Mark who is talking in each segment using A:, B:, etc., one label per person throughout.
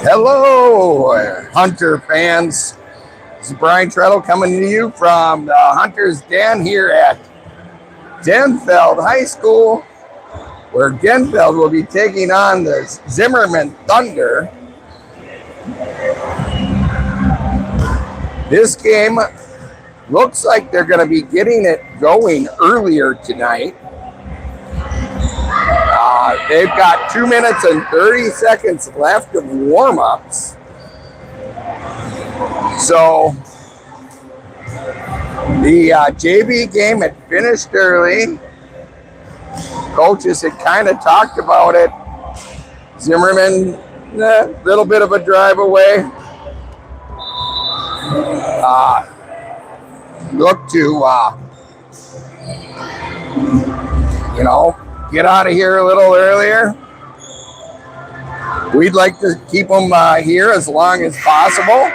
A: Hello, Hunter fans. This is Brian Treadle coming to you from the Hunter's Den here at Denfeld High School, where Denfeld will be taking on the Zimmerman Thunder. This game looks like they're going to be getting it going earlier tonight. They've got 2 minutes and 30 seconds left of warm-ups. So the JV game had finished early. Coaches had kind of talked about it. Zimmerman, a little bit of a drive away. Look to, get out of here a little earlier. We'd like to keep them here as long as possible.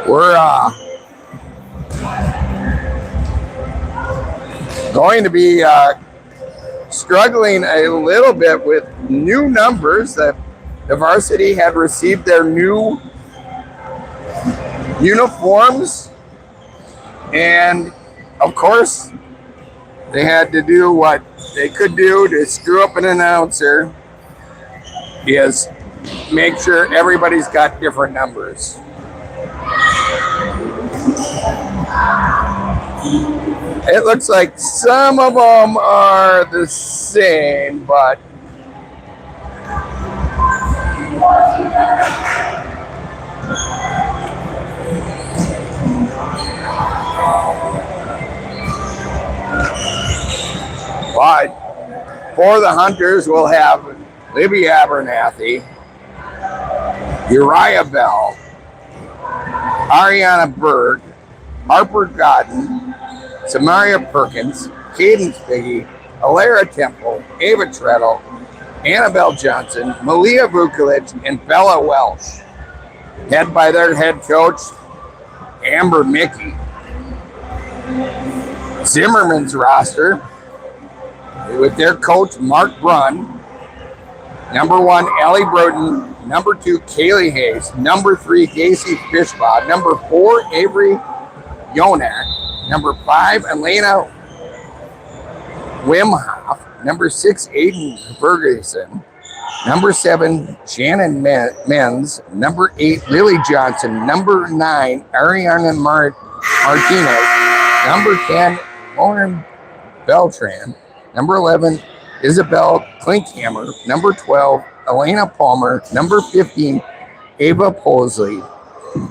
A: We're going to be struggling a little bit with new numbers. That the varsity had received their new uniforms, and of course they had to do what they could do to screw up an announcer, is make sure everybody's got different numbers. It looks like some of them are the same, but for the Hunters, we'll have Libby Abernathy, Uriah Bell, Ariana Berg, Harper Godden, Samaria Perkins, Cadence Biggie, Alara Temple, Ava Treadle, Annabelle Johnson, Malia Vukovic, and Bella Welsh, led by their head coach, Amber Mickey. Zimmerman's roster, with their coach, Mark Brunn, number 1, Allie Broden, number 2, Kaylee Hayes, number 3, Casey Fishbaugh, number 4, Avery Yonak, number 5, Elena Wimhoff, number 6, Aiden Ferguson, number 7, Shannon Menz, number 8, Lily Johnson, number 9, Ariana Martinez, number 10, Lauren Beltran, number 11, Isabel Klinkhammer, number 12, Elena Palmer, number 15, Ava Posley,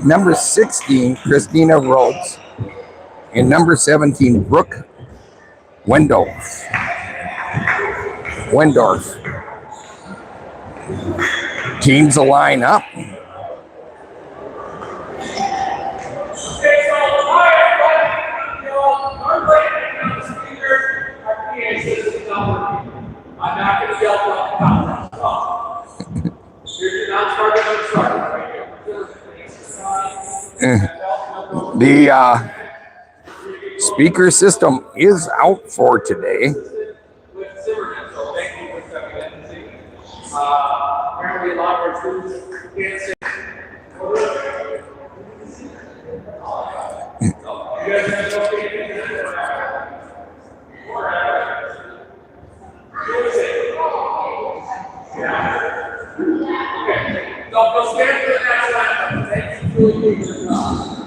A: number 16, Christina Rhodes, and number 17, Brooke Wendorf. Teams will line up.
B: I'm not going to yell for
A: the speaker system is out for today.
B: Apparently, a lot of our students can't say. You guys have no They'll stand for the next time. Thank you for your job.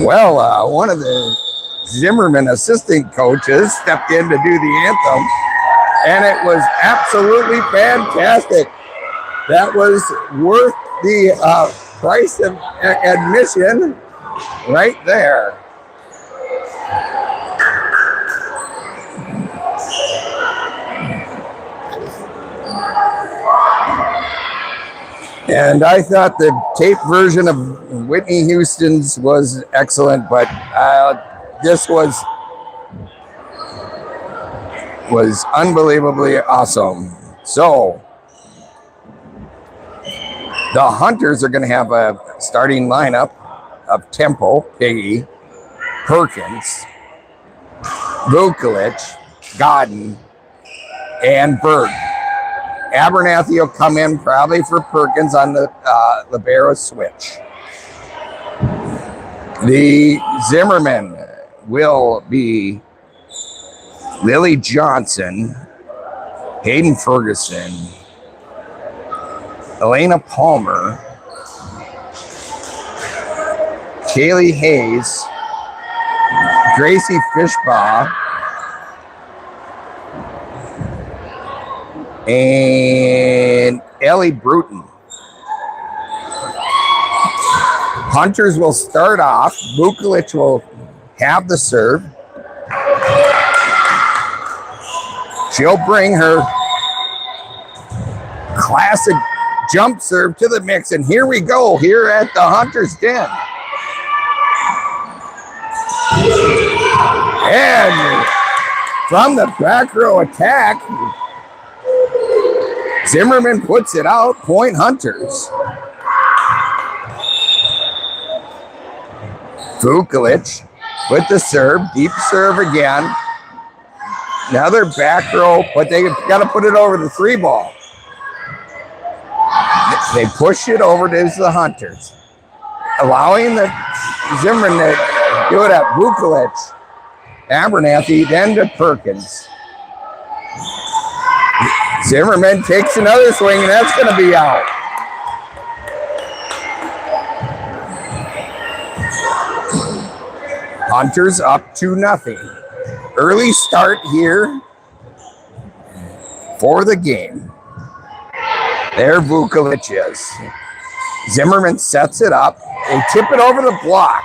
A: One of the Zimmerman assistant coaches stepped in to do the anthem, and it was absolutely fantastic. That was worth the price of admission right there. And I thought the tape version of Whitney Houston's was excellent, but this was unbelievably awesome. So the Hunters are going to have a starting lineup of Temple, Piggy, Perkins, Vukovic, Godden, and Berg. Abernathy will come in probably for Perkins on the libero switch. The Zimmerman will be Lily Johnson, Hayden Ferguson, Elena Palmer, Kaylee Hayes, Gracie Fishbaugh, and Ellie Bruton. Hunters will start off. Vukovic will have the serve. She'll bring her classic jump serve to the mix, and here we go, here at the Hunters' den. And from the back row attack, Zimmerman puts it out, point Hunters. Vukovic with the serve, deep serve again. Another back row, but they got to put it over the 3-ball. They push it over to the Hunters, allowing the Zimmerman to do it at Vukovic, Abernathy, then to Perkins. Zimmerman takes another swing, and that's going to be out. Hunters up 2-0. Early start here for the game. There Vukovic is. Zimmerman sets it up. They tip it over the block.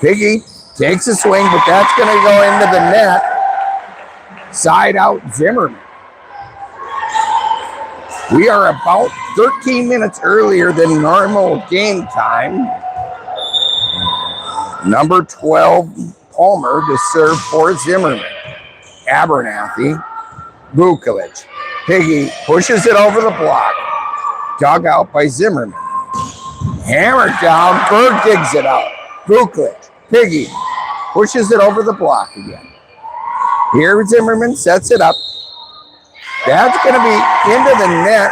A: Piggy takes a swing, but that's going to go into the net. Side out Zimmerman. We are about 13 minutes earlier than normal game time. Number 12, Palmer, to serve for Zimmerman. Abernathy, Vukovic. Piggy pushes it over the block. Dug out by Zimmerman. Hammered down, Berg digs it out. Vukovic, Piggy, pushes it over the block again. Here Zimmerman sets it up. That's going to be into the net.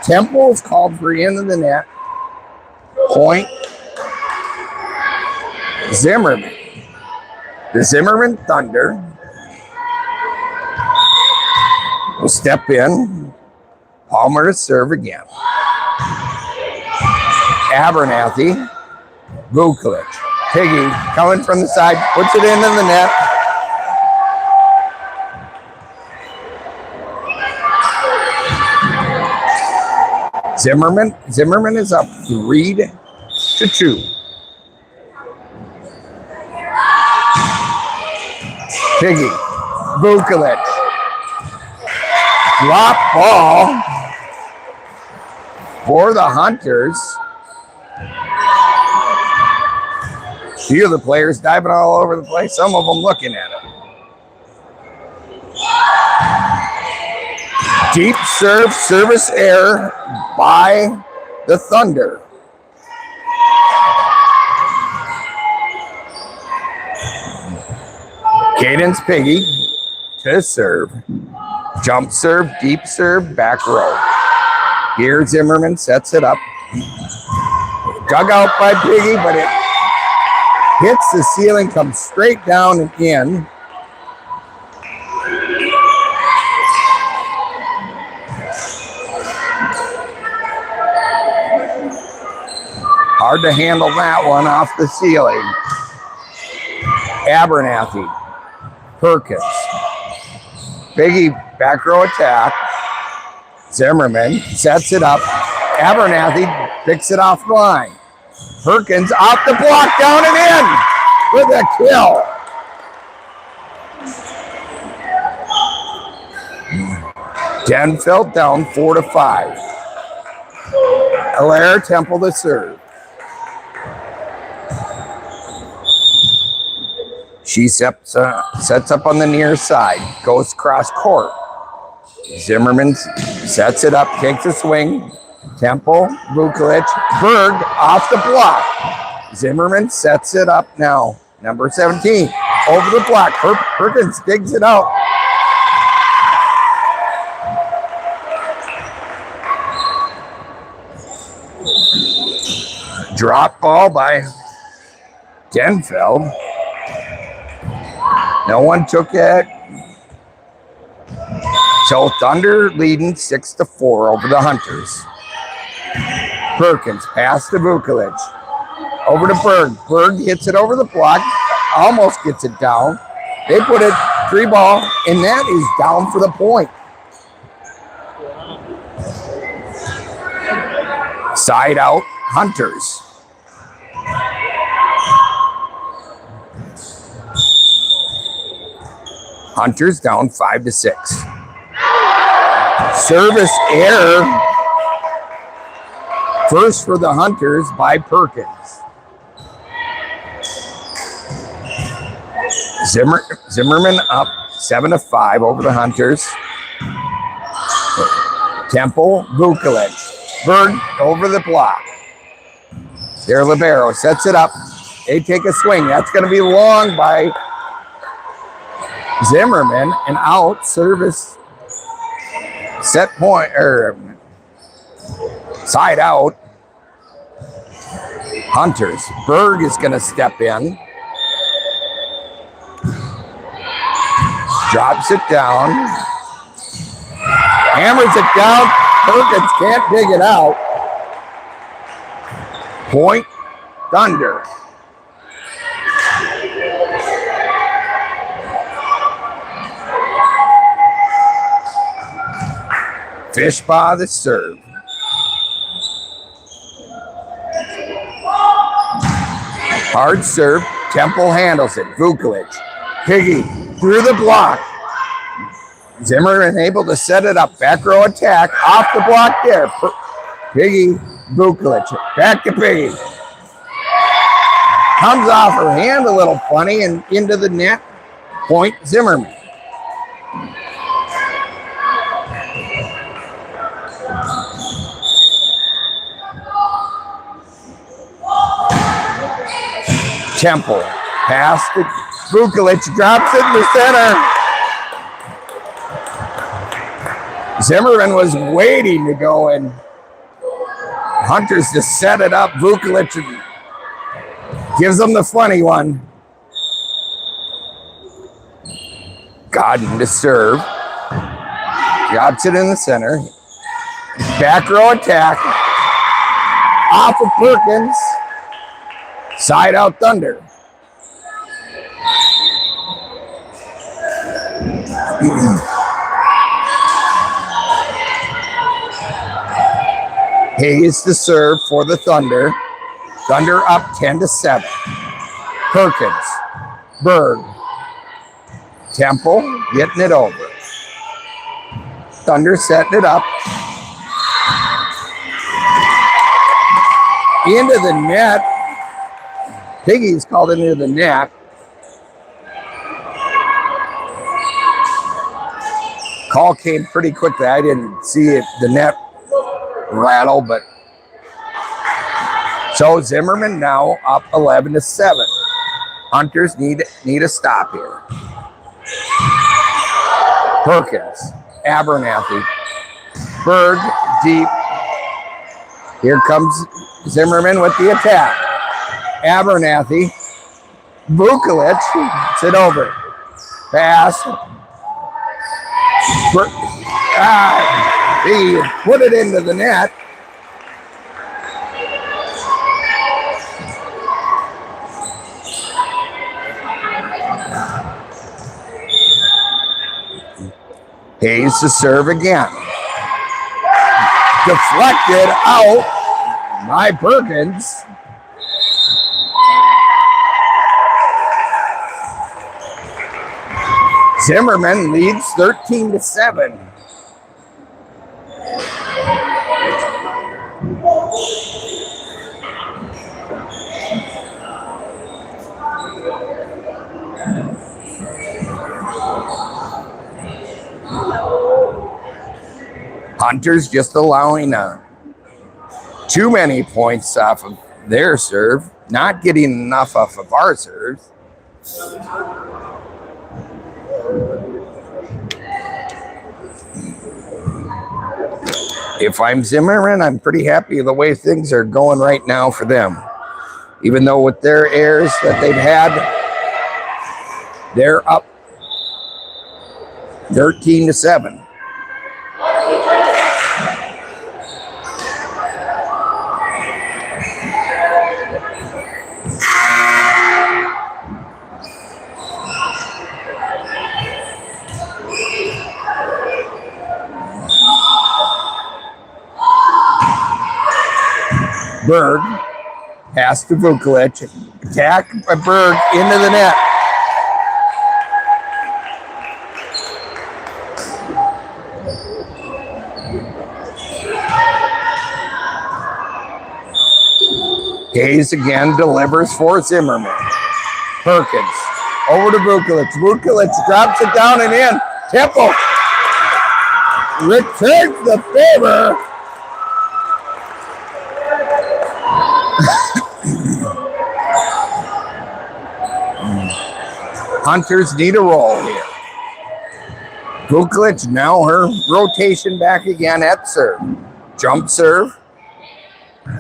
A: Temple is called for into the net. Point Zimmerman. The Zimmerman Thunder will step in. Palmer to serve again. Abernathy, Vukovic. Piggy coming from the side, puts it into the net. Zimmerman is up 3-2. Piggy, Vukovic, drop ball for the Hunters. A few of the players diving all over the place, some of them looking at it. Deep serve, service error by the Thunder. Cadence Piggy to serve. Jump serve, deep serve, back row. Here Zimmerman sets it up. Dug out by Piggy, but it hits the ceiling, comes straight down and in. Hard to handle that one off the ceiling. Abernathy. Perkins. Biggie back row attack. Zimmerman sets it up. Abernathy picks it off the line. Perkins off the block, down and in with a kill. Denfeld down 4-5. Alaire Temple to serve. She sets up on the near side, goes cross court. Zimmerman sets it up, takes a swing. Temple, Vukovic, Berg off the block. Zimmerman sets it up now. Number 17, over the block. Perkins digs it out. Drop ball by Denfeld. No one took it. So Thunder leading 6-4 over the Hunters. Perkins pass to Vukovic. Over to Berg. Berg hits it over the block. Almost gets it down. They put it 3-ball, and that is down for the point. Side out, Hunters. Hunters down 5-6. Service error. First for the Hunters by Perkins. Zimmerman up 7-5 over the Hunters. Temple, Vukovic. Berg over the block. Their libero sets it up. They take a swing. That's going to be long by Zimmerman, and out. Service set point, or side out. Hunters. Berg is going to step in. Drops it down. Hammers it down. Perkins can't dig it out. Point, Thunder. Fishpaw the serve. Hard serve. Temple handles it. Vukovic. Piggy through the block. Zimmerman able to set it up. Back row attack. Off the block there. Piggy, Vukovic. Back to Piggy. Comes off her hand a little funny and into the net. Point, Zimmerman. Temple. Pass to Vukovic. Drops it in the center. Zimmerman was waiting to go, and Hunters to set it up. Vukovic gives them the funny one. Godden to serve. Drops it in the center. Back row attack. Off of Perkins. Side out Thunder. Hayes to serve for the Thunder. Thunder up 10-7. Perkins. Berg. Temple getting it over. Thunder setting it up. Into the net. Piggy's called into the net. Call came pretty quickly. I didn't see it, the net rattle, but so Zimmerman now up 11-7. Hunters need a stop here. Perkins, Abernathy, Berg deep. Here comes Zimmerman with the attack. Abernathy, Vukovic, sit over. Pass. He put it into the net. Hayes to serve again. Deflected out by Perkins. Zimmerman leads 13-7. Hunters just allowing too many points off of their serve, not getting enough off of our serves. If I'm Zimmerman, I'm pretty happy the way things are going right now for them. Even though with their errors that they've had, they're up 13-7. Berg, pass to Vukovic, attack by Berg into the net. Hayes again delivers for Zimmerman. Perkins over to Vukovic. Vukovic drops it down and in. Temple returns the favor. Hunters need a roll here. Vukovic now her rotation back again at serve. Jump serve.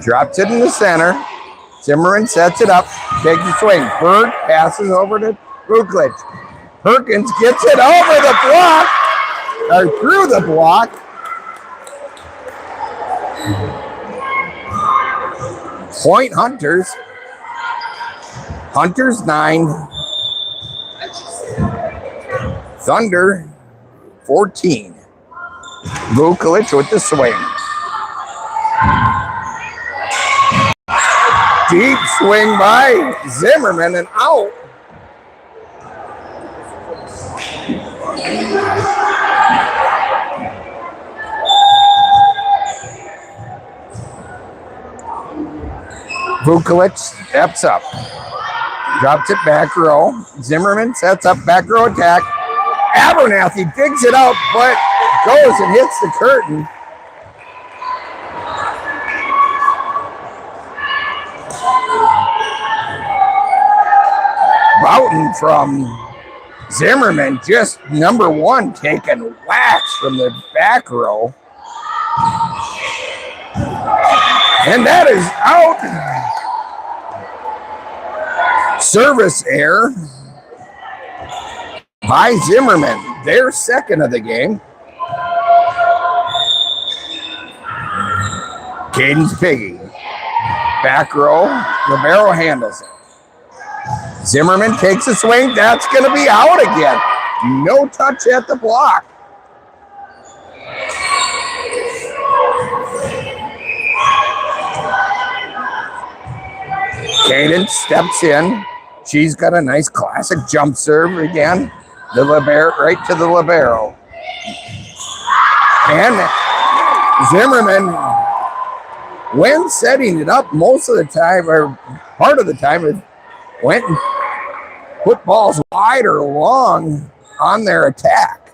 A: Drops it in the center. Zimmerman sets it up. Takes a swing. Berg passes over to Vukovic. Perkins gets it over the block. Or through the block. Point Hunters. Hunters 9. Thunder 14. Vukovic with the swing. Deep swing by Zimmerman and out. Vukovic steps up. Drops it back row. Zimmerman sets up back row attack. Abernathy digs it out, but goes and hits the curtain. Boughton from Zimmerman, just number one, taking wax from the back row. And that is out. Service error by Zimmerman, their second of the game. Caden's Piggy. Back row, Libero handles it. Zimmerman takes a swing. That's going to be out again. No touch at the block. Caden steps in. She's got a nice classic jump serve again. The libero, right to the libero. And Zimmerman, when setting it up, most of the time, or part of the time, it went and put balls wide or long on their attack.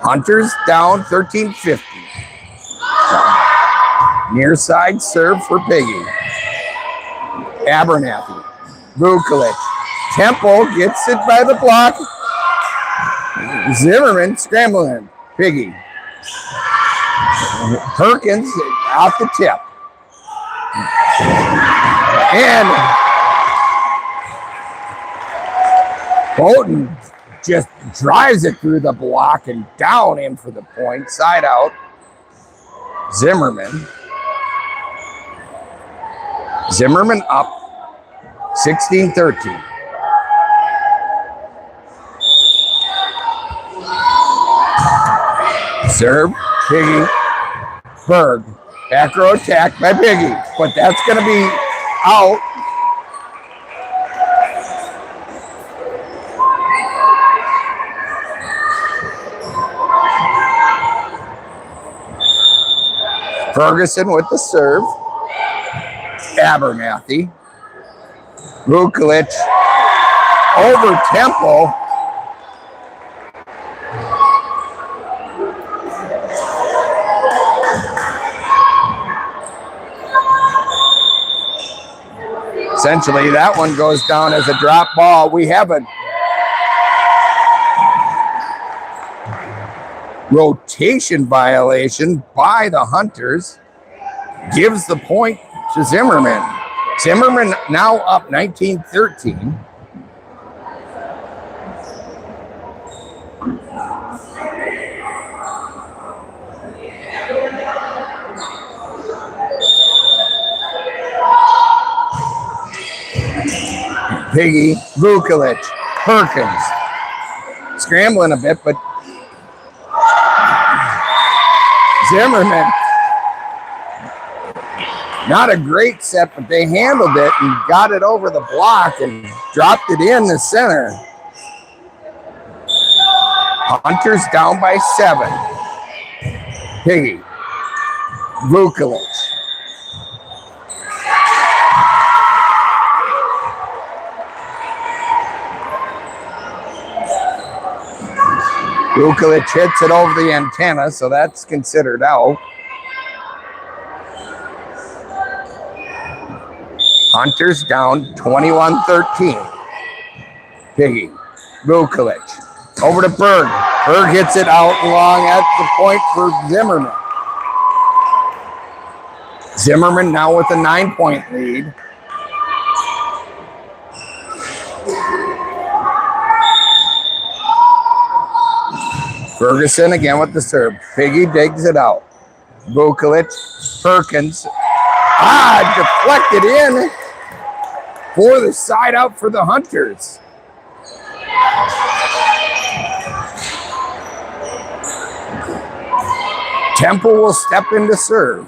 A: Hunters down 13-50. Near side serve for Piggy. Abernathy. Vukovic. Temple gets it by the block. Zimmerman scrambling. Piggy. Perkins off the tip. And Boughton just drives it through the block and down in for the point. Side out. Zimmerman. Zimmerman up 16-13. Serve, Piggy, Berg. Back row attack by Piggy, but that's going to be out. Ferguson with the serve. Abernathy. Vukulic over Temple. Essentially, that one goes down as a drop ball. We have a rotation violation by the Hunters. Gives the point to Zimmerman. Zimmerman now up 19-13. Piggy, Vukulic, Perkins. Scrambling a bit, but Zimmerman. Not a great set, but they handled it and got it over the block and dropped it in the center. Hunters down by 7. Piggy, Vukulic. Vukulic hits it over the antenna, so that's considered out. Hunters down 21-13. Piggy, Vukulic. Over to Berg. Berg hits it out long at the point for Zimmerman. Zimmerman now with a 9-point lead. Ferguson again with the serve. Piggy digs it out. Vukulic, Perkins. Deflected in for the side out for the Hunters. Temple will step in to serve.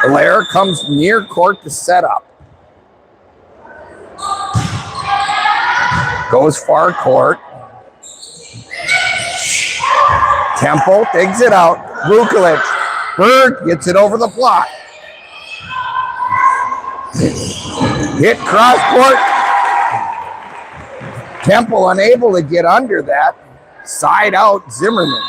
A: Allaire comes near court to set up. Goes far court. Temple digs it out. Vukulic. Berg gets it over the block. Hit cross court. Temple unable to get under that. Side out Zimmerman.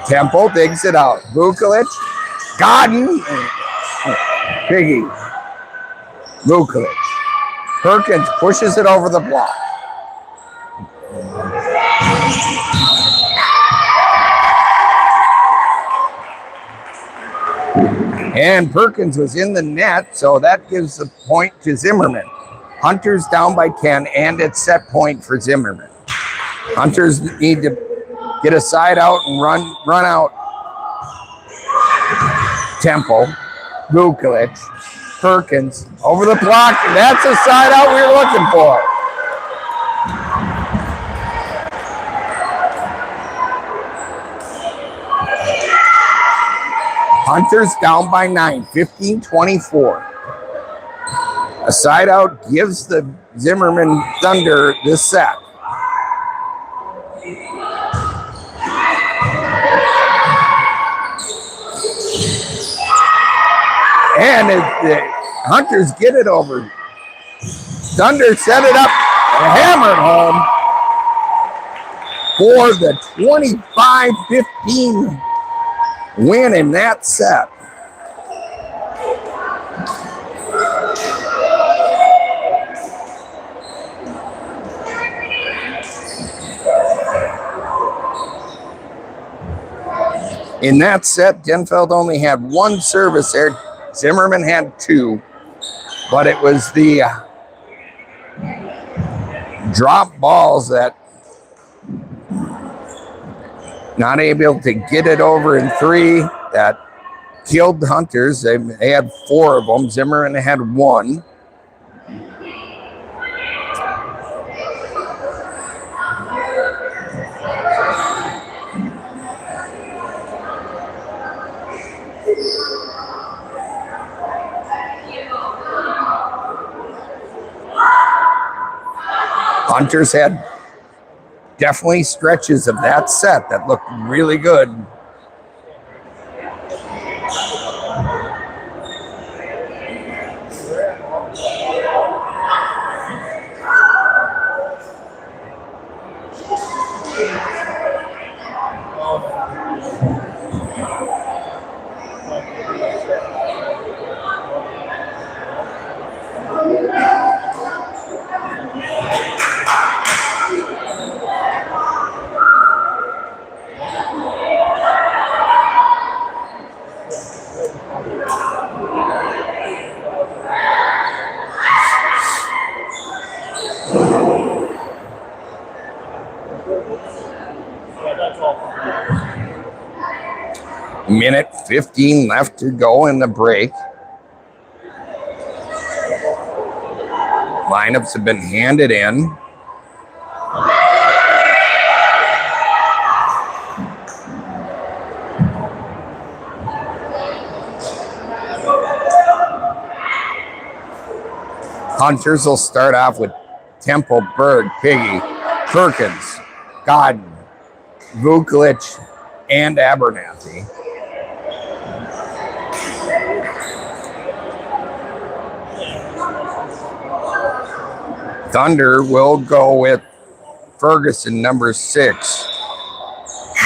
A: Temple digs it out. Vukulic. Godden. Piggy. Vukulic. Perkins pushes it over the block. And Perkins was in the net, so that gives the point to Zimmerman. Hunters down by 10, and it's set point for Zimmerman. Hunters need to get a side out and run out. Temple, Vukulic, Perkins, over the block. That's a side out we were looking for. Hunters down by 9, 15-24. A side out gives the Zimmerman Thunder this set. And the Hunters get it over. Thunder set it up, hammered home for the 25-15 win in that set. In that set, Denfeld only had one service there. Zimmerman had 2, but it was the drop balls that Not able to get it over in 3. That killed Hunters. They had 4 of them. Zimmerman had 1. Hunters had definitely stretches of that set that looked really good. Minute 15 left to go in the break. Lineups have been handed in. Hunters will start off with Temple, Berg, Piggy, Perkins, Godden, Vukovic, and Abernathy. Thunder will go with Ferguson, number 6,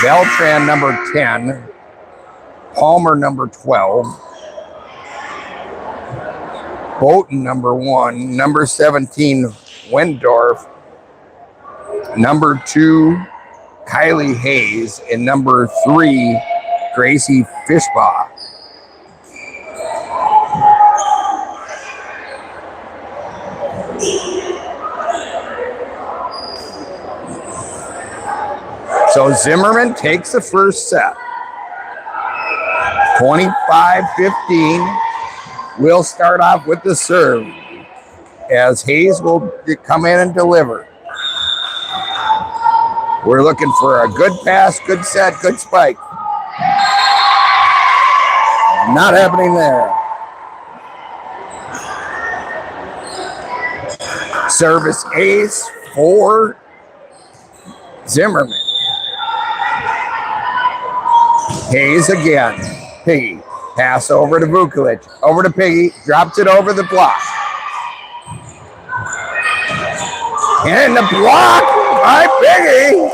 A: Beltran, number 10, Palmer, number 12, Boughton, number 1, number 17, Wendorf, number 2, Kylie Hayes, and number 3, Gracie Fishbaugh. So Zimmerman takes the first set. 25-15. We'll start off with the serve as Hayes will come in and deliver. We're looking for a good pass, good set, good spike. Not happening there. Service ace for Zimmerman. Hayes again. Piggy. Pass over to Vukovic. Over to Piggy. Drops it over the block. And the block by Piggy.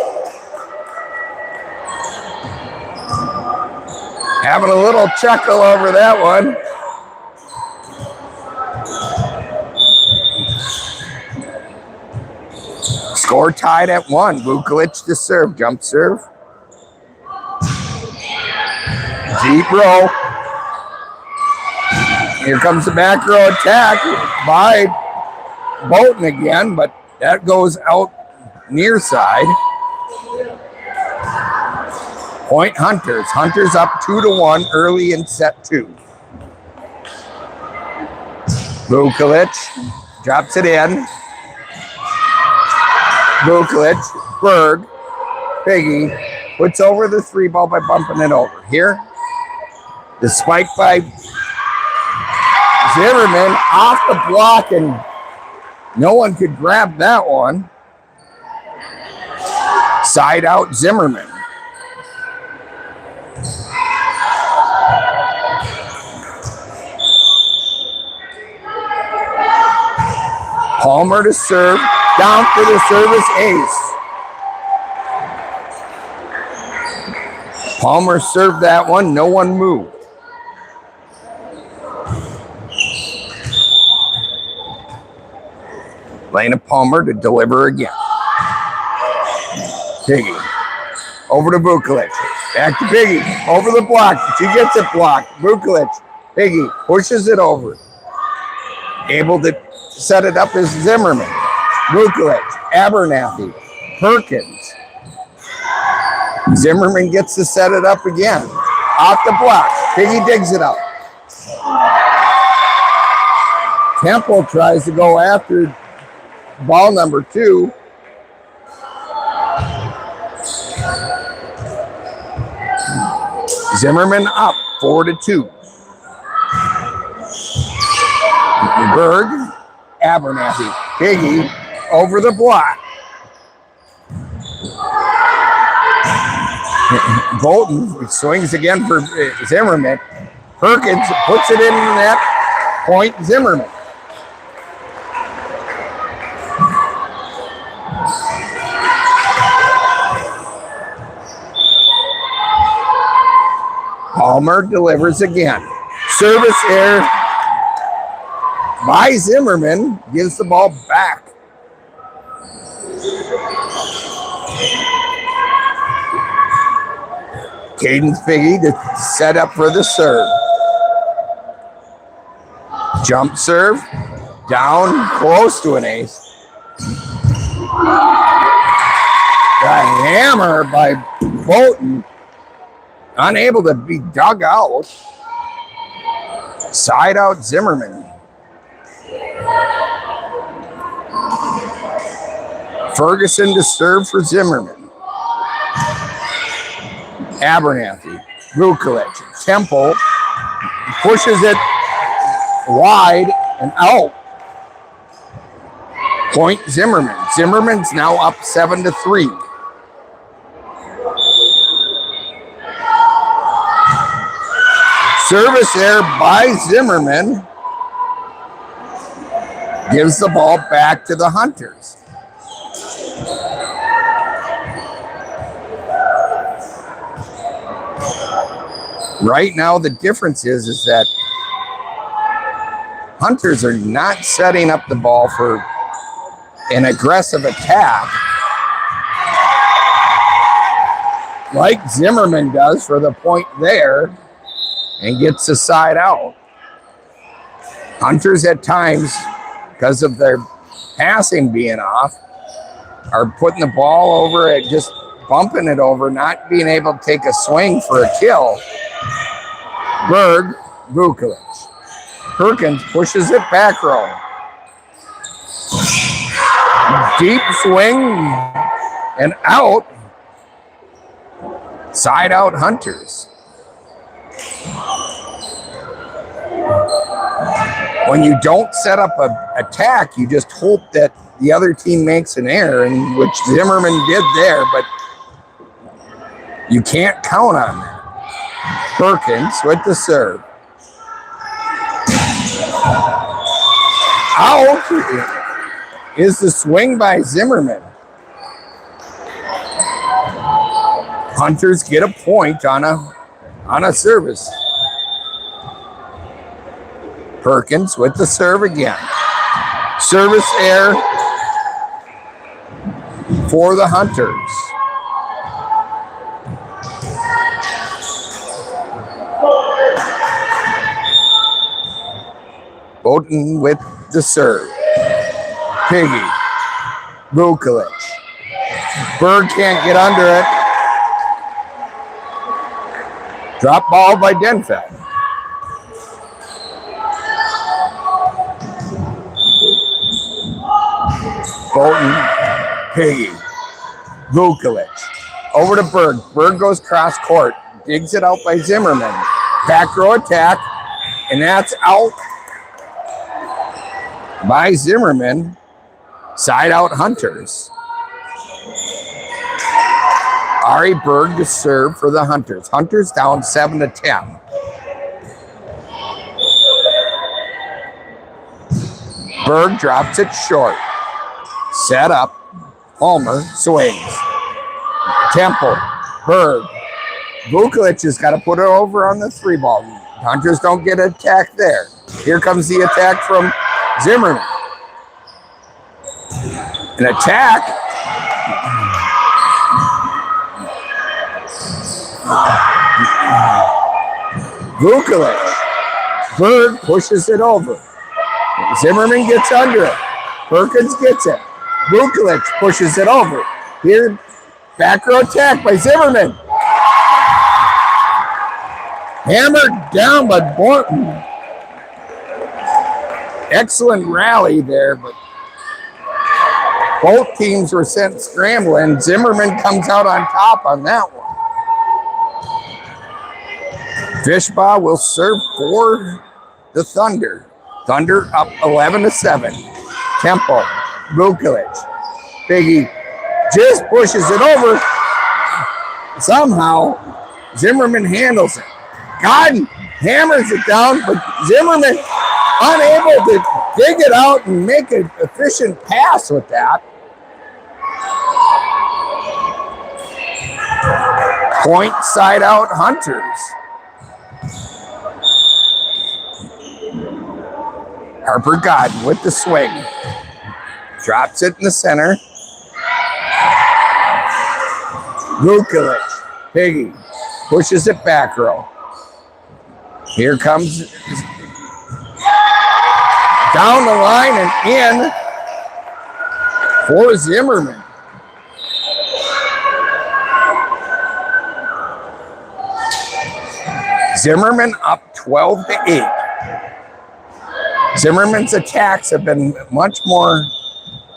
A: Having a little chuckle over that one. Score tied at 1. Vukovic to serve. Jump serve. Deep row. Here comes the back row attack by Boughton again, but that goes out near side. Point Hunters. Hunters up 2-1 early in set 2. Vukovic drops it in. Vukovic, Berg, Piggy puts over the 3 ball by bumping it over. Here, the spike by Zimmerman off the block, and no one could grab that one. Side out Zimmerman. Palmer to serve, down for the service ace. Palmer served that one, no one moved. Lena Palmer to deliver again. Piggy. Over to Vukovic. Back to Piggy. Over the block. She gets it blocked. Vukovic. Piggy pushes it over. Able to set it up as Zimmerman. Vukovic. Abernathy. Perkins. Zimmerman gets to set it up again. Off the block. Piggy digs it up. Temple tries to go after ball number 2. Zimmerman up 4-2. Berg, Abernathy, Piggy over the block. Bolton swings again for Zimmerman. Perkins puts it in the net. Point Zimmerman. Palmer delivers again. Service error by Zimmerman. Gives the ball back. Caden Figgy to set up for the serve. Jump serve. Down close to an ace. The hammer by Bolton. Unable to be dug out. Side out Zimmerman. Ferguson to serve for Zimmerman. Abernathy, Vukovic, Temple pushes it wide and out. Point Zimmerman. Zimmerman's now up 7-3. Service error by Zimmerman. Gives the ball back to the Hunters. Right now, the difference is that Hunters are not setting up the ball for an aggressive attack like Zimmerman does for the point there and gets the side out. Hunters at times, because of their passing being off, are putting the ball over it, just bumping it over, not being able to take a swing for a kill. Berg, Vukovic. Perkins pushes it back row. Deep swing and out. Side out Hunters. When you don't set up an attack, you just hope that the other team makes an error, and which Zimmerman did there, but you can't count on that. Perkins with the serve. Out is the swing by Zimmerman. Hunters get a point on a service. Perkins with the serve again. Service error for the Hunters. Bolton with the serve. Piggy. Vukovic. Berg can't get under it. Drop ball by Denfeld. Bolton, Piggy, Vukovic. Over to Berg. Berg goes cross court. Digs it out by Zimmerman. Back row attack. And that's out by Zimmerman. Side out Hunters. Ari Berg to serve for the Hunters. Hunters down 7-10. Berg drops it short. Set up. Palmer swings. Temple. Berg. Vukovic has got to put it over on the 3-ball. Hunters don't get an attack there. Here comes the attack from Zimmerman. An attack. Vukovic. Berg pushes it over. Zimmerman gets under it. Perkins gets it. Vukovic pushes it over. Here Back row attack by Zimmerman. Hammered down by Borton. Excellent rally there, but both teams were sent scrambling. Zimmerman comes out on top on that one. Fishbaugh will serve for the Thunder. Thunder up 11-7. Temple, Vukovic. Biggie just pushes it over. Somehow, Zimmerman handles it. Godden hammers it down, but Zimmerman unable to dig it out and make an efficient pass with that. Point side out Hunters. Harper Godden with the swing. Drops it in the center. Vukovic. Piggy pushes it back row. Here comes down the line and in for Zimmerman. Zimmerman up 12-8. Zimmerman's attacks have been much more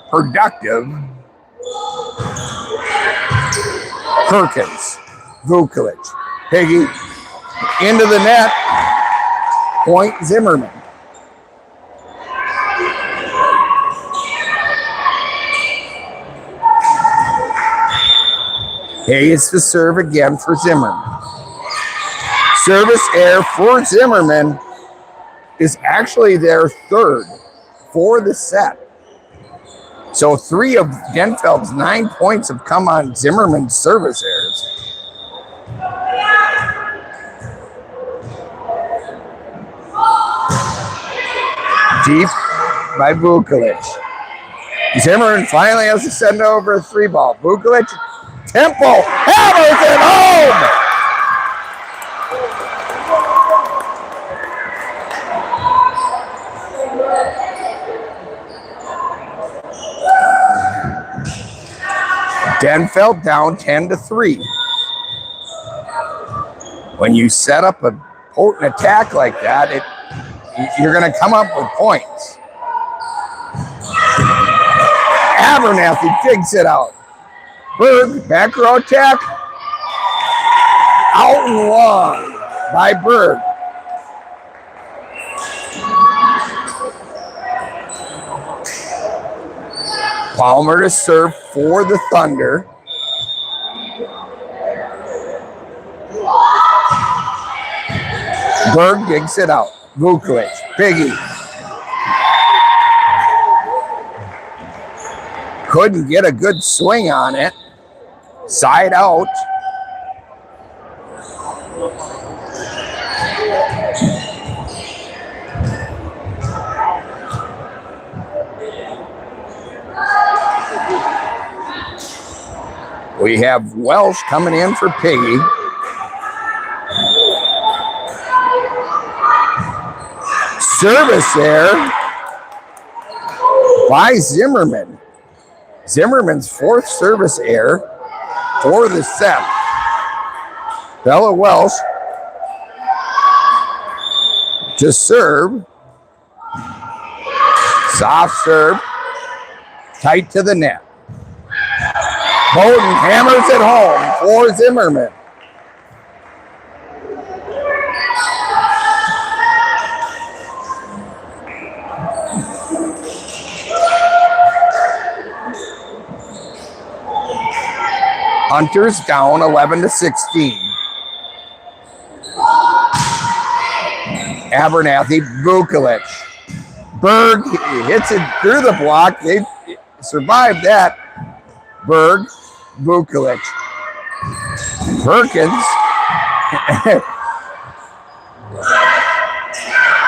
A: productive. Perkins, Vukovic, Piggy into the net. Point Zimmerman. Hayes to serve again for Zimmerman. Service error for Zimmerman is actually their third for the set. So 3 of Denfeld's 9 points have come on Zimmerman's service errors. Deep by Vukovic. Zimmerman finally has to send over a 3-ball. Vukovic, Temple, hammers it home! Denfeld down 10-3. When you set up a potent attack like that, you're going to come up with points. Abernathy digs it out. Berg, back row attack. Out and long by Berg. Palmer to serve for the Thunder. Berg digs it out. Vukovic, Piggy. Couldn't get a good swing on it. Side out. We have Welsh coming in for Piggy. Service there by Zimmerman. Zimmerman's 4th service error for the set. Bella Welsh to serve. Soft serve. Tight to the net. Bowden hammers it home for Zimmerman. Hunters down 11-16. Abernathy, Vukovic. Berg hits it through the block. They survived that. Berg, Vukovic. Perkins.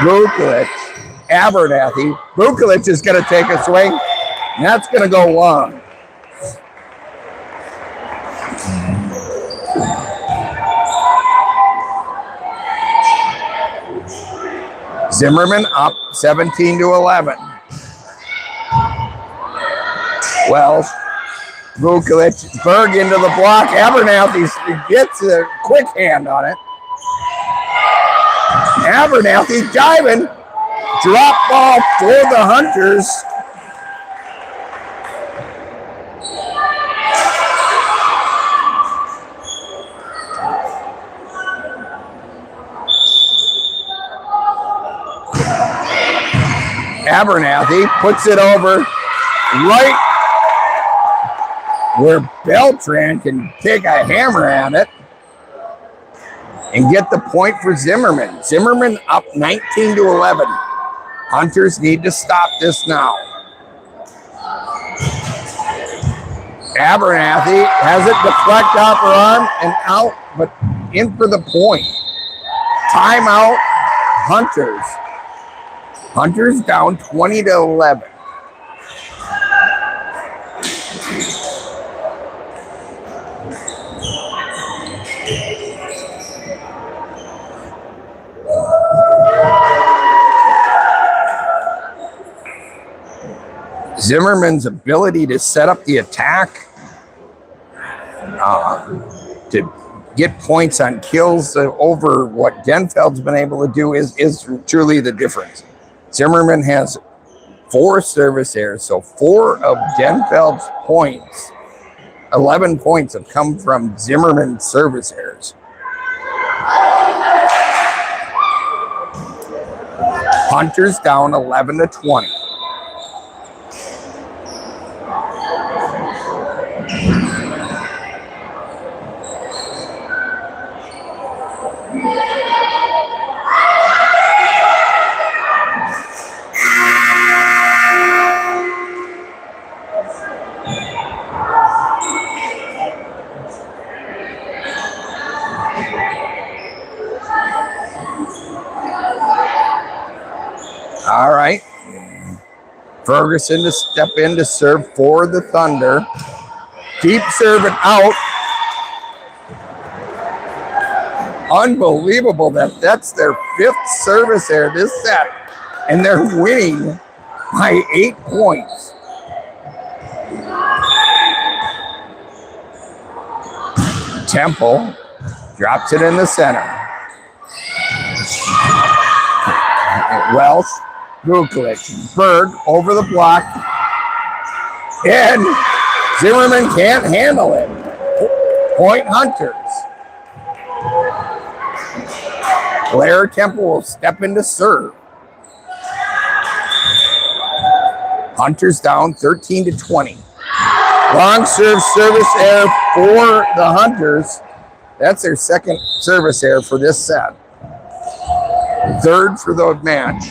A: Vukovic. Abernathy. Vukovic is going to take a swing. And that's going to go long. Zimmerman up 17-11. Welsh Vukovic, Berg into the block. Abernathy gets a quick hand on it. Abernathy diving. Drop ball for the Hunters. Abernathy puts it over right where Beltran can take a hammer at it and get the point for Zimmerman. Zimmerman up 19-11. Hunters need to stop this now. Abernathy has it deflect off her arm and out, but in for the point. Timeout, Hunters. Hunters down 20-11. Zimmerman's ability to set up the attack, to get points on kills over what Denfeld's been able to do is truly the difference. Zimmerman has 4 service errors, so 4 of Denfeld's points, 11 points have come from Zimmerman's service errors. Hunters down 11-20. All right. Ferguson to step in to serve for the Thunder. Keep serving out. Unbelievable that's their 5th service error this set. And they're winning by 8 points. Temple drops it in the center. Welsh, Vukovic, Berg over the block, and Zimmerman can't handle it. Point Hunters. Blair Temple will step in to serve. Hunters down 13-20. Long serve service error for the Hunters. That's their 2nd service error for this set. 3rd for the match.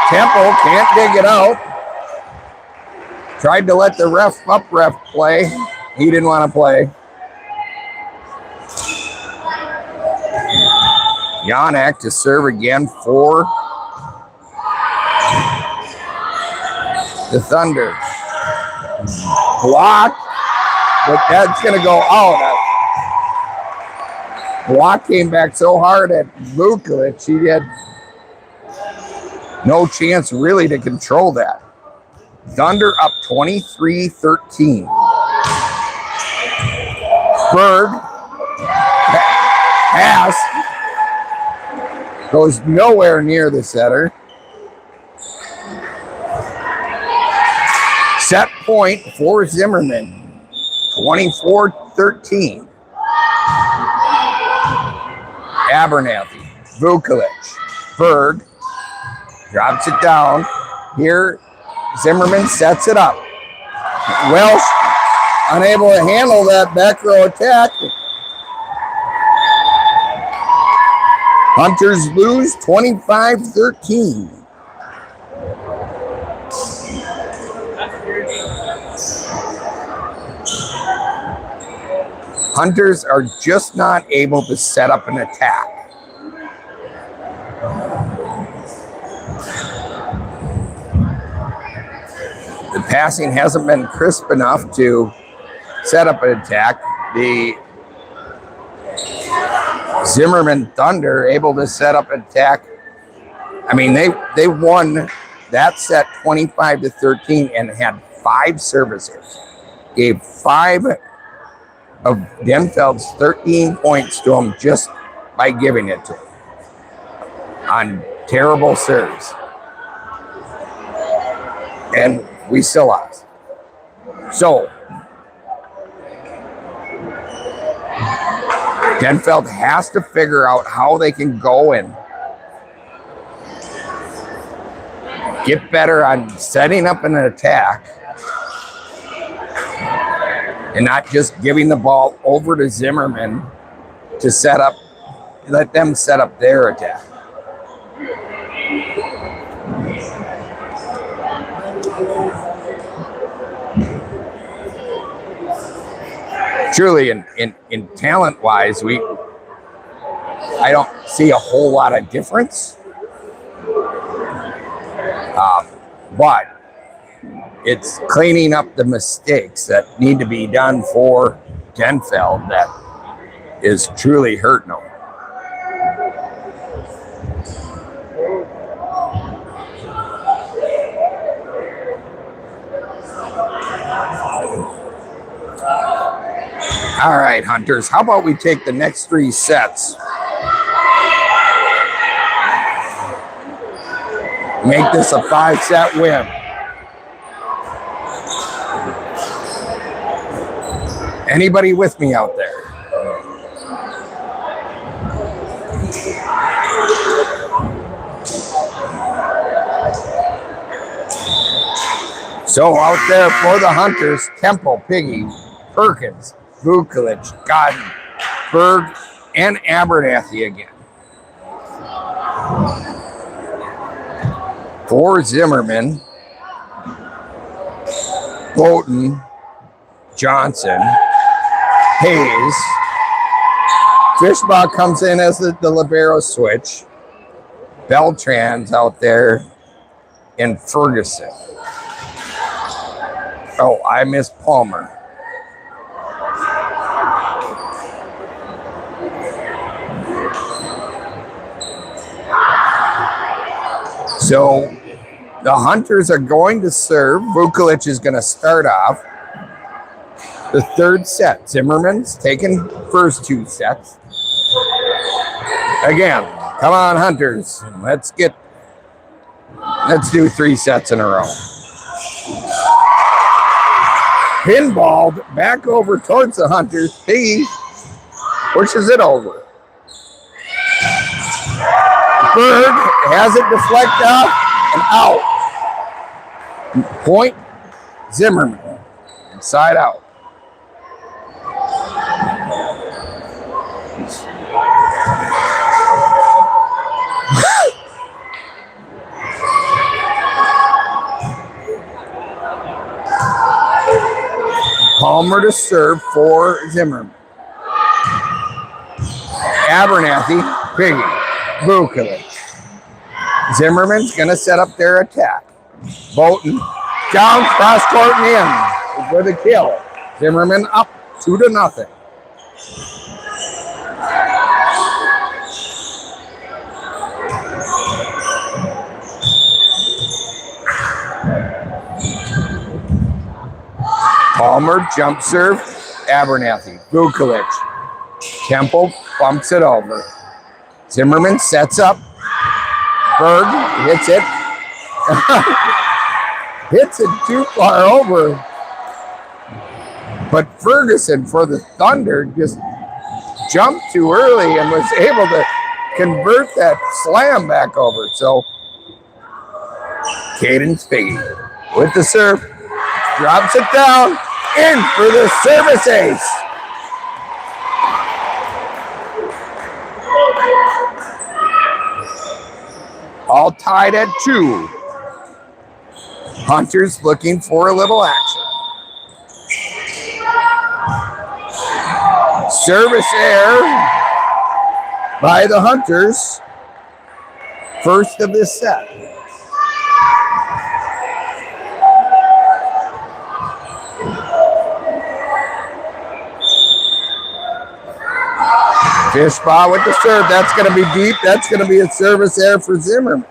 A: Temple can't dig it out. Tried to let the ref play. He didn't want to play. Janak to serve again for the Thunder. Block, but that's going to go out. Block came back so hard at Vukovic, he had no chance really to control that. Thunder up 23-13. Berg pass goes nowhere near the setter. Set point for Zimmerman, 24-13. Abernathy, Vukovic, Berg drops it down. Here, Zimmerman sets it up. Welsh unable to handle that back row attack. Hunters lose 25-13. Hunters are just not able to set up an attack. The passing hasn't been crisp enough to set up an attack. The Zimmerman Thunder able to set up an attack. I mean, they won that set 25-13 and had 5 services. Gave 5 of Denfeld's 13 points to them just by giving it to them on terrible serves. And we still lost. So, Denfeld has to figure out how they can go and get better on setting up an attack and not just giving the ball over to Zimmerman to set up, let them set up their attack. Truly, in talent-wise, I don't see a whole lot of difference. But it's cleaning up the mistakes that need to be done for Denfeld that is truly hurting them. All right, Hunters, how about we take the next 3 sets? Make this a 5-set win. Anybody with me out there? So out there for the Hunters, Temple, Piggy, Perkins, Vukovic, Godden, Berg, and Abernathy again. For Zimmerman, Bowden, Johnson, Hayes. Fishbaugh comes in as the libero switch. Beltran's out there, and Ferguson. Oh, I missed Palmer. So the Hunters are going to serve. Vukovic is going to start off the 3rd set. Zimmerman's taking first 2 sets. Again, come on, Hunters. Let's do 3 sets in a row. Pinballed back over towards the Hunters. He pushes it over. Berg has it deflect up and out. Point Zimmerman. Inside out. Palmer to serve for Zimmerman. Abernathy, Piggy, Vukovic. Zimmerman's going to set up their attack. Bolton down, cross court and in for the kill. Zimmerman up 2-0. Palmer jump serve, Abernathy, Vukovic. Temple bumps it over. Zimmerman sets up. Berg hits it. Hits it too far over. But Ferguson for the Thunder just jumped too early and was able to convert that slam back over. So Caden Spiggy with the serve. Drops it down. In for the service ace. All tied at 2. Hunters looking for a little action. Service error by the Hunters. First of this set. Fishbaugh with the serve. That's going to be deep. That's going to be a service error for Zimmerman.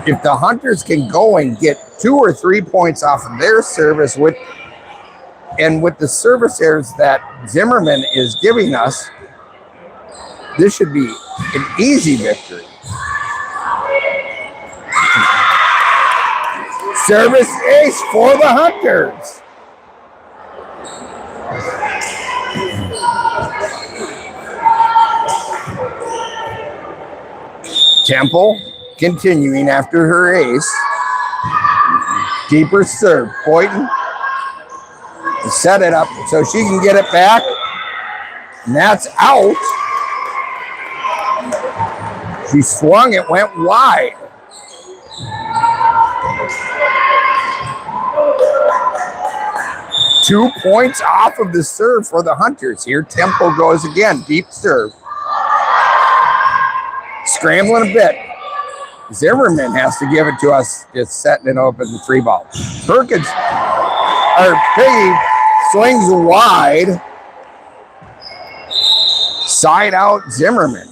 A: If the Hunters can go and get 2 or 3 points off of their service with the service errors that Zimmerman is giving us, this should be an easy victory. Service ace for the Hunters. Temple continuing after her ace. Keeper serve. Boynton set it up so she can get it back. And that's out. She swung, it went wide. Two points off of the serve for the Hunters. Here Temple goes again, deep serve. Scrambling a bit. Zimmerman has to give it to us, just setting it open the 3-ball. Perkins, or Piggy, swings wide. Side out Zimmerman.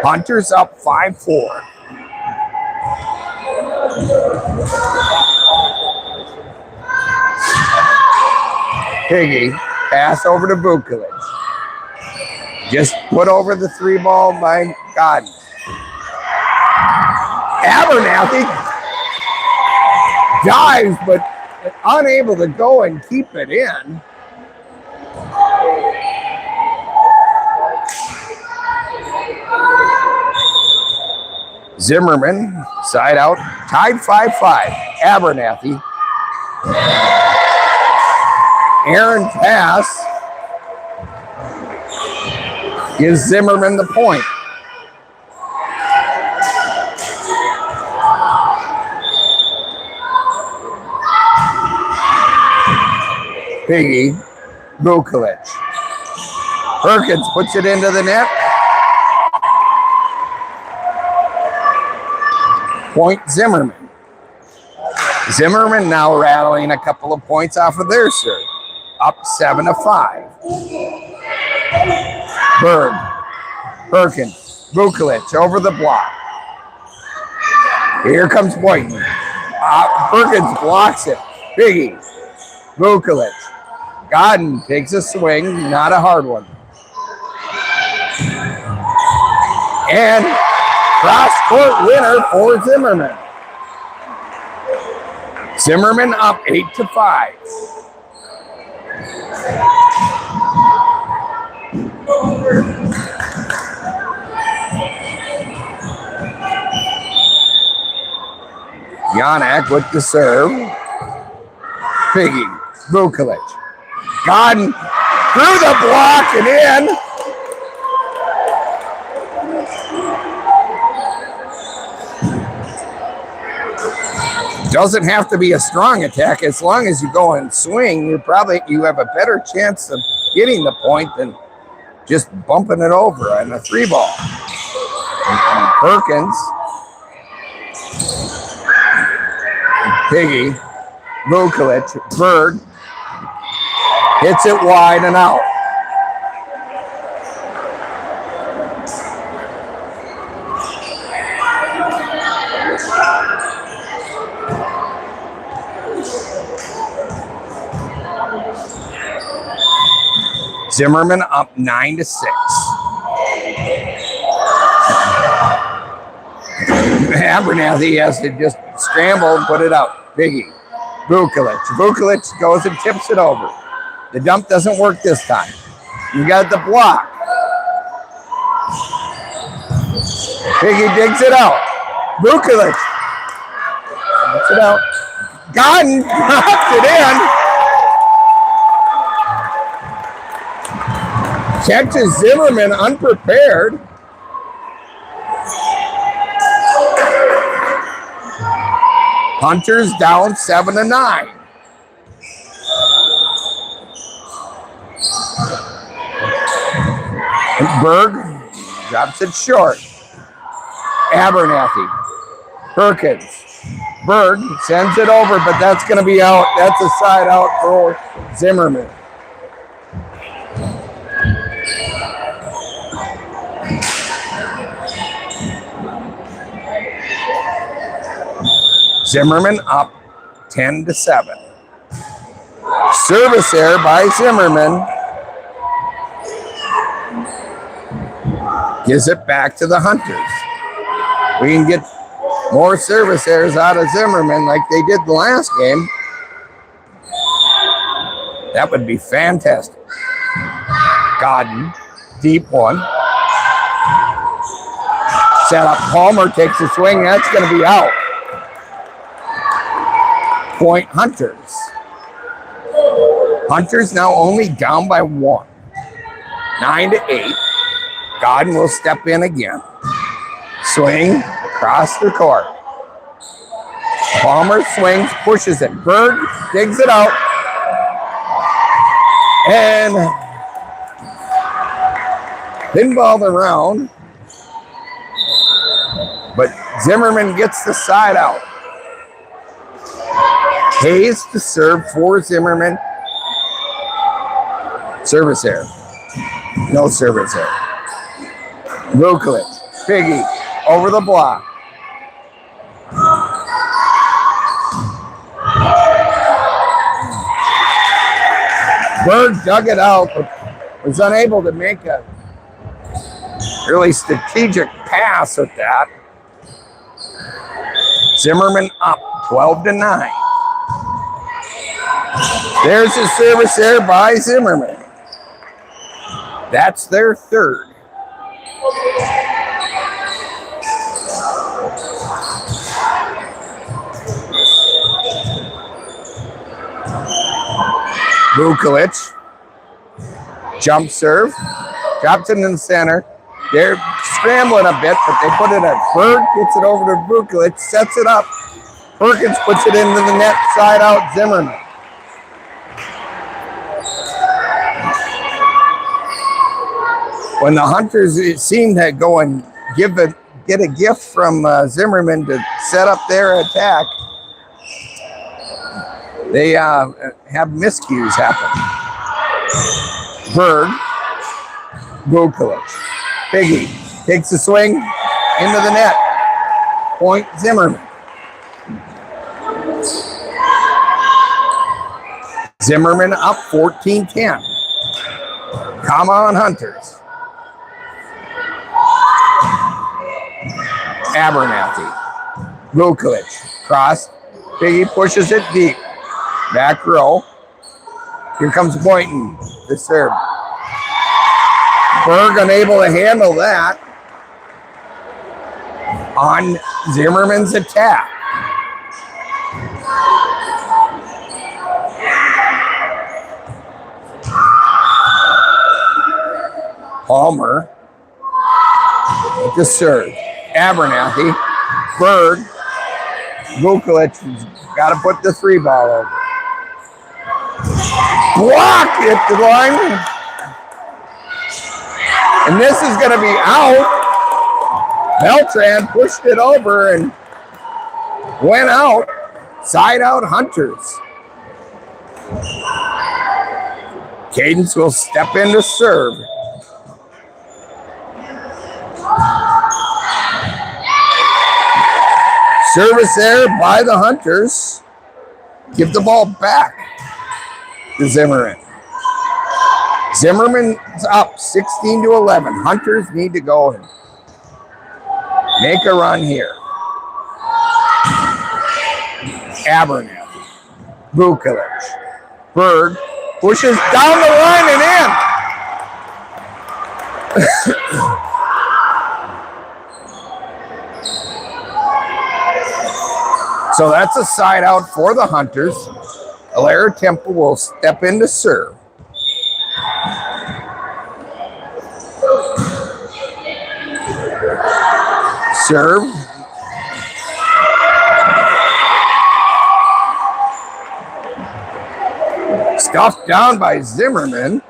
A: Hunters up 5-4. Piggy, pass over to Vukovic. Just put over the 3-ball by Godden. Abernathy dives, but unable to go and keep it in. Zimmerman, side out, tied 5-5. Abernathy. Aaron pass gives Zimmerman the point. Piggy, Vukovic. Perkins puts it into the net. Point Zimmerman. Zimmerman now rattling a couple of points off of their serve. Up 7-5. Berg, Perkins, Vukovic over the block. Here comes Boynton. Perkins blocks it. Piggy, Vukovic. Godden takes a swing, not a hard one. And cross-court winner for Zimmerman. Zimmerman up 8-5. Yanak with the serve. Piggy, Vukovic. Godden through the block and in. Doesn't have to be a strong attack. As long as you go and swing, you have a better chance of getting the point than just bumping it over on a 3-ball. And Perkins, Piggy, Vukovic, Berg hits it wide and out. Zimmerman up 9-6. Abernathy has to just scramble and put it up. Piggy, Vukovic. Vukovic goes and tips it over. The dump doesn't work this time. You got the block. Piggy digs it out. Vukovic digs it out. Godden dropped it in. Catches Zimmerman unprepared. Hunters down 7-9. Berg drops it short. Abernathy, Perkins, Berg sends it over, but that's going to be out. That's a side out for Zimmerman. Zimmerman up 10-7. Service error by Zimmerman. Gives it back to the Hunters. We can get more service errors out of Zimmerman like they did the last game. That would be fantastic. Godden, deep one. Set up, Palmer takes a swing. That's going to be out. Point Hunters. Hunters now only down by 1. 9-8. Godden will step in again. Swing across the court. Palmer swings, pushes it. Berg digs it out. And pinballed around. But Zimmerman gets the side out. Hayes to serve for Zimmerman. Service error. No service error. Vukovic, Piggy, over the block. Berg dug it out, but was unable to make a really strategic pass with that. Zimmerman up 12-9. There's a service error by Zimmerman. That's their third. Vukovic, jump serve, drops it in the center. They're scrambling a bit, but they put it at Berg, gets it over to Vukovic, sets it up. Perkins puts it into the net, side out Zimmerman. When the Hunters seem to go and get a gift from Zimmerman to set up their attack, they have miscues happen. Berg, Vukovic, Piggy takes a swing into the net. Point Zimmerman. Zimmerman up 14-10. Come on, Hunters. Abernathy. Vukovic. Cross. Piggy pushes it deep. Back row. Here comes Boynton. The serve. Berg unable to handle that on Zimmerman's attack. Palmer with the serve. Abernathy, Berg, Vukovic has got to put the 3-ball over. Block at the line. And this is going to be out. Beltran pushed it over and went out. Side out Hunters. Cadence will step in to serve. Service there by the Hunters. Give the ball back to Zimmerman. Zimmerman's up 16-11. Hunters need to go and make a run here. Abernathy, Vukovic, Berg pushes down the line and in. So that's a side out for the Hunters. Alara Temple will step in to serve. Serve. Stuffed down by Zimmerman.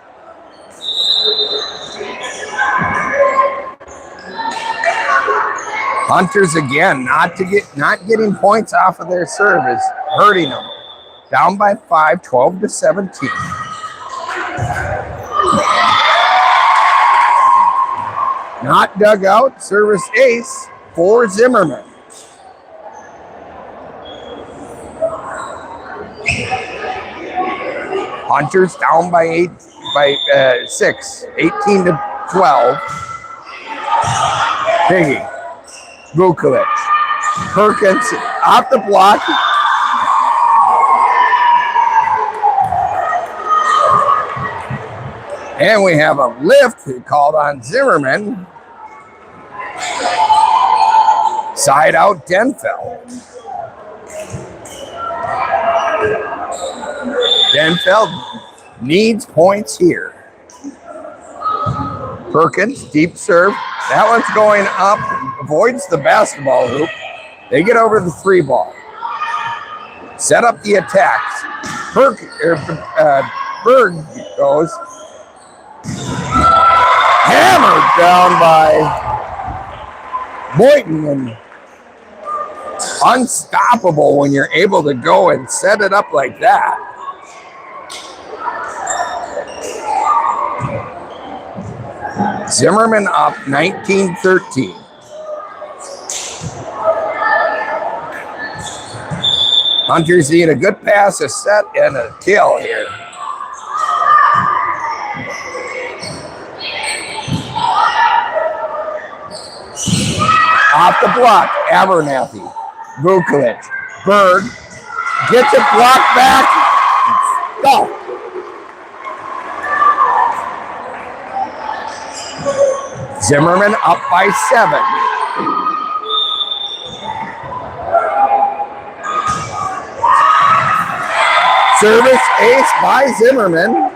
A: Hunters again, not getting points off of their serve is hurting them. Down by 5, 12-17. Not dug out, service ace for Zimmerman. Hunters down by 6, 18-12. Biggie, Vukovic, Perkins off the block. And we have a lift called on Zimmerman. Side out Denfeld. Denfeld needs points here. Perkins, deep serve. That one's going up, avoids the basketball hoop. They get over the 3 ball. Set up the attacks. Berg goes. Hammered down by Boynton, and unstoppable when you're able to go and set it up like that. Zimmerman up 19-13. Hunters need a good pass, a set, and a kill here. Off the block, Abernathy, Vukovic, Berg, gets it blocked back. Go. Zimmerman up by 7. Service ace by Zimmerman.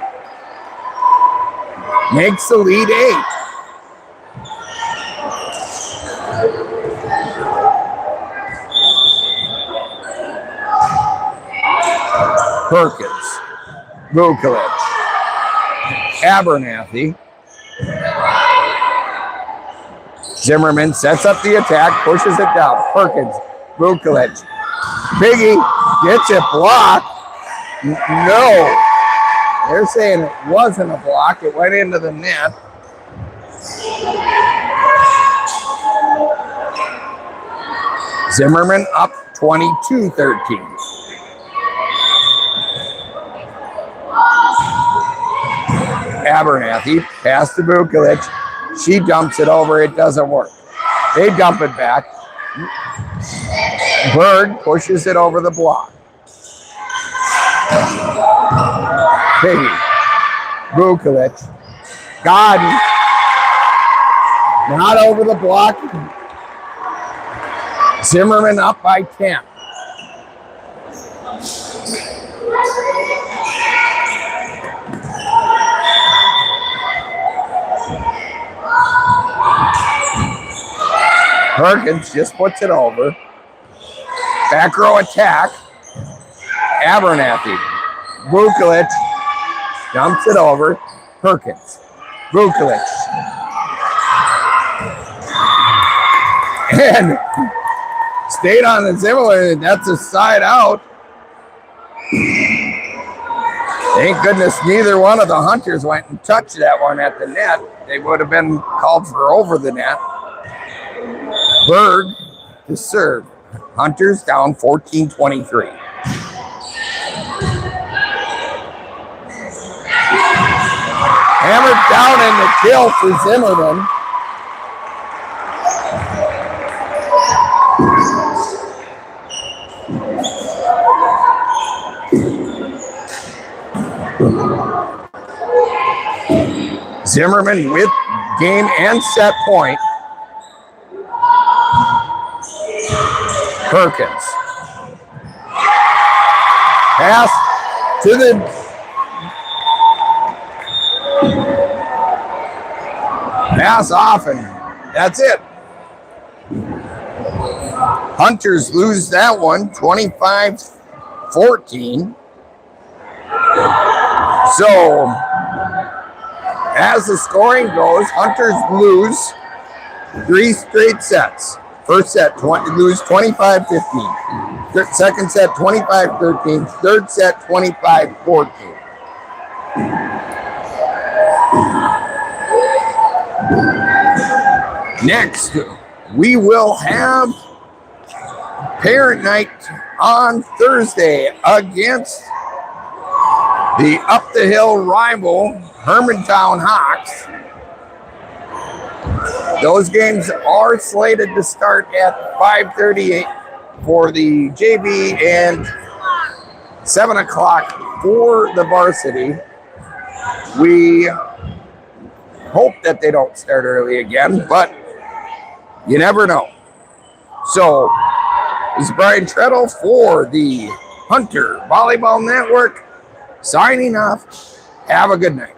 A: Makes the lead 8. Perkins, Vukovic, Abernathy. Zimmerman sets up the attack, pushes it down. Perkins, Vukovic. Biggie gets it blocked. No. They're saying it wasn't a block. It went into the net. Zimmerman up 22-13. Abernathy, pass to Vukovic. She dumps it over. It doesn't work. They dump it back. Berg pushes it over the block. Biggie, Vukovic, Godden, not over the block. Zimmerman up by 10. Perkins just puts it over. Back row attack. Abernathy. Vukovic dumps it over. Perkins. Vukovic. And stayed on the Zimmerman. That's a side out. Thank goodness neither one of the Hunters went and touched that one at the net. They would have been called for over the net. Berg to serve. Hunters down 14-23. Hammered down in the kill for Zimmerman. Zimmerman with game and set point. Perkins. Pass to the pass off, and that's it. Hunters lose that one, 25-14. So, as the scoring goes, Hunters lose 3 straight sets. First set, lose 25-15. Second set, 25-13. Third set, 25-14. Next, we will have parent night on Thursday against the up the hill rival Hermantown Hawks. Those games are slated to start at 5:30 for the JV and 7 o'clock for the varsity. We hope that they don't start early again, but you never know. So, this is Brian Treadle for the Hunter Volleyball Network signing off. Have a good night.